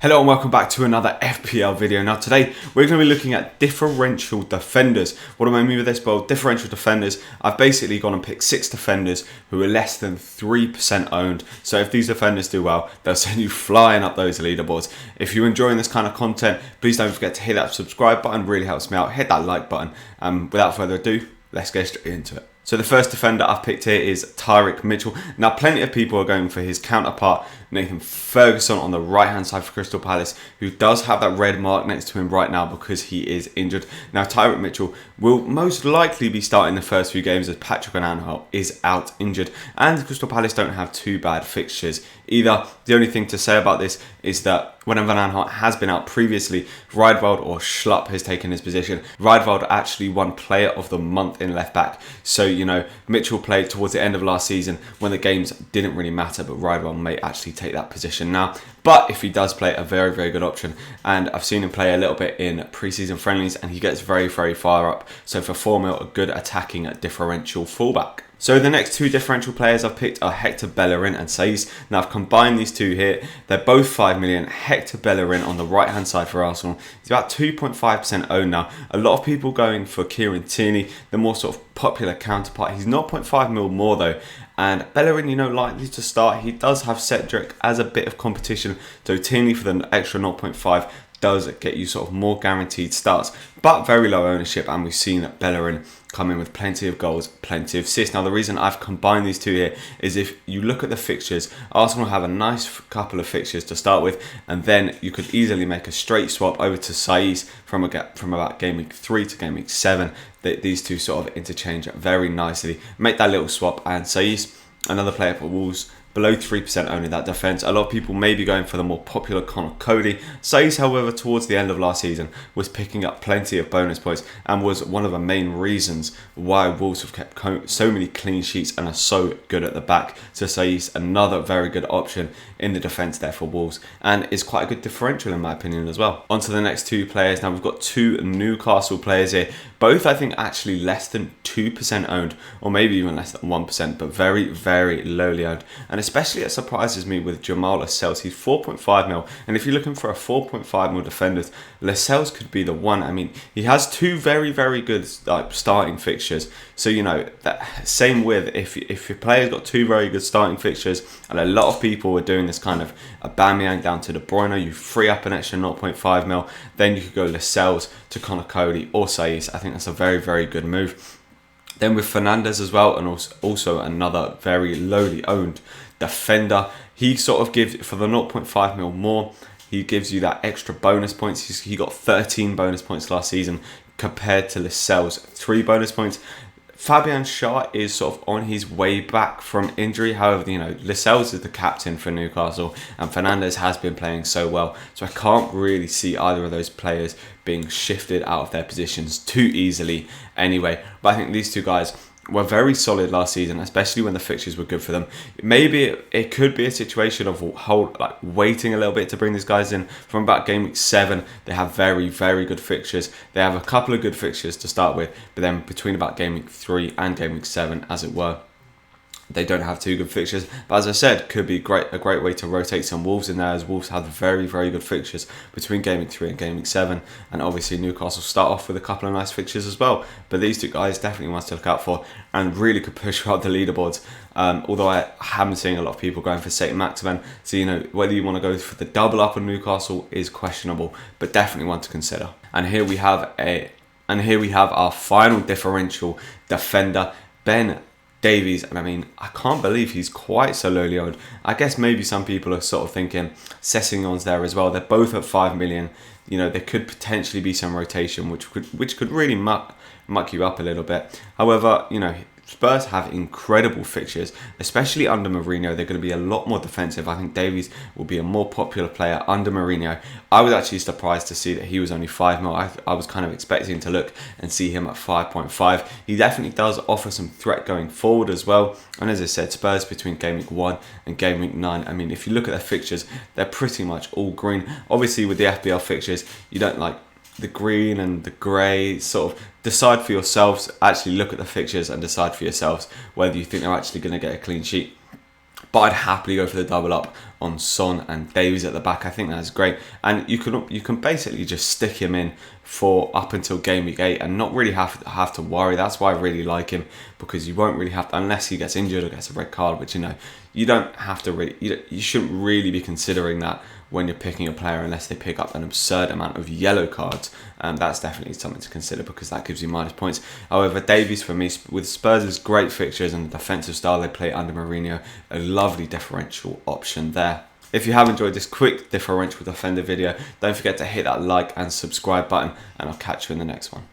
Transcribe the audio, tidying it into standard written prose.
Hello and welcome back to another FPL video. Now today we're going to be looking at differential defenders. What do I mean with this? Well, differential defenders, I've basically gone and picked 6 defenders who are less than 3% owned. So if these defenders do well, they'll send you flying up those leaderboards. If you're enjoying this kind of content, please don't forget to hit that subscribe button, really helps me out. Hit that like button. Without further ado, let's get straight into it. So the first defender I've picked here is Tyreek Mitchell. Now plenty of people are going for his counterpart, Nathan Ferguson, on the right hand side for Crystal Palace, who does have that red mark next to him right now because he is injured. Now Tyreek Mitchell will most likely be starting the first few games as Patrick Van Aanholt is out injured, and Crystal Palace don't have too bad fixtures either. The only thing to say about this is that when Van Aanholt has been out previously, Riedwald or Schlupp has taken his position. Riedwald actually won Player of the Month in left back. So, you know, Mitchell played towards the end of last season when the games didn't really matter, but Riedwald may actually take that position now. But if he does play, a very, very good option. And I've seen him play a little bit in pre-season friendlies and he gets very, very far up. So for 4 mil, a good attacking differential fullback. So the next 2 differential players I've picked are Hector Bellerin and Saiss. Now I've combined these 2 here. They're both 5 million. Hector Bellerin on the right hand side for Arsenal. He's about 2.5% owned now. A lot of people going for Kieran Tierney, the more sort of popular counterpart. He's 0.5 mil more though. And Bellerin, you know, likely to start. He does have Cedric as a bit of competition. So Tierney for the extra 0.5 does get you sort of more guaranteed starts, but very low ownership, and we've seen that Bellerin come in with plenty of goals, plenty of assists. Now the reason I've combined these 2 here is if you look at the fixtures, Arsenal have a nice couple of fixtures to start with, and then you could easily make a straight swap over to Saiss from about game week 3 to game week 7. These 2 sort of interchange very nicely. Make that little swap, and Saiss, another player for Wolves, below 3% owning that defence. A lot of people may be going for the more popular Connor Cody. Saiss, however, towards the end of last season was picking up plenty of bonus points and was one of the main reasons why Wolves have kept so many clean sheets and are so good at the back. So Saiss, another very good option in the defence there for Wolves, and is quite a good differential in my opinion as well. On to the next 2 players. Now we've got 2 Newcastle players here. Both I think actually less than 2% owned, or maybe even less than 1%, but very, very lowly owned. And especially it surprises me with Jamal Lascelles. He's 4.5 mil, and if you're looking for a 4.5 mil defenders, Lascelles could be the one. I mean, he has 2 very, very good starting fixtures. So, you know, that same with if your player's got 2 very good starting fixtures, and a lot of people are doing this kind of Aubameyang down to De Bruyne, you free up an extra 0.5 mil, then you could go Lascelles to Connor Cody or Saiss. I think that's a very, very good move. Then with Fernandes as well, and also another very lowly owned defender. He sort of gives, for the 0.5 mil more, he gives you that extra bonus points. He got 13 bonus points last season compared to Lascelles' 3 bonus points. Fabian Schär is sort of on his way back from injury. However, you know, Lascelles is the captain for Newcastle and Fernandes has been playing so well. So I can't really see either of those players being shifted out of their positions too easily anyway. But I think these 2 guys were very solid last season, especially when the fixtures were good for them. Maybe it could be a situation of waiting a little bit to bring these guys in. From about game week 7, they have very, very good fixtures. They have a couple of good fixtures to start with, but then between about game week 3 and game week 7, as it were, they don't have 2 good fixtures. But as I said, could be a great way to rotate some Wolves in there, as Wolves have very, very good fixtures between game week 3 and game week 7. And obviously Newcastle start off with a couple of nice fixtures as well. But these 2 guys definitely ones to look out for and really could push up the leaderboards. Although I haven't seen a lot of people going for St. Maximin. So, you know, whether you want to go for the double up on Newcastle is questionable, but definitely one to consider. And here we have our final differential defender, Ben Davies, and I mean, I can't believe he's quite so lowly owned. I guess maybe some people are sort of thinking Sessegnon's there as well. They're both at 5 million. You know, there could potentially be some rotation, which could really muck you up a little bit. However, you know, Spurs have incredible fixtures, especially under Mourinho. They're going to be a lot more defensive. I think Davies will be a more popular player under Mourinho. I was actually surprised to see that he was only 5 mil. I was kind of expecting to look and see him at 5.5. He definitely does offer some threat going forward as well. And as I said, Spurs between game week 1 and game week 9. I mean, if you look at their fixtures, they're pretty much all green. Obviously, with the FPL fixtures, you don't like the green and the grey. Sort of decide for yourselves. Actually look at the fixtures and decide for yourselves whether you think they're actually going to get a clean sheet. But I'd happily go for the double up on Son and Davies at the back. I think that's great. And you can basically just stick him in for up until game week 8 and not really have to worry. That's why I really like him, because you won't really have to, unless he gets injured or gets a red card, which, you know, you don't have to really, you shouldn't really be considering that when you're picking a player unless they pick up an absurd amount of yellow cards. That's definitely something to consider, because that gives you minus points. However, Davies for me, with Spurs' great fixtures and the defensive style they play under Mourinho, a lovely differential option there. If you have enjoyed this quick differential defender video, don't forget to hit that like and subscribe button, and I'll catch you in the next one.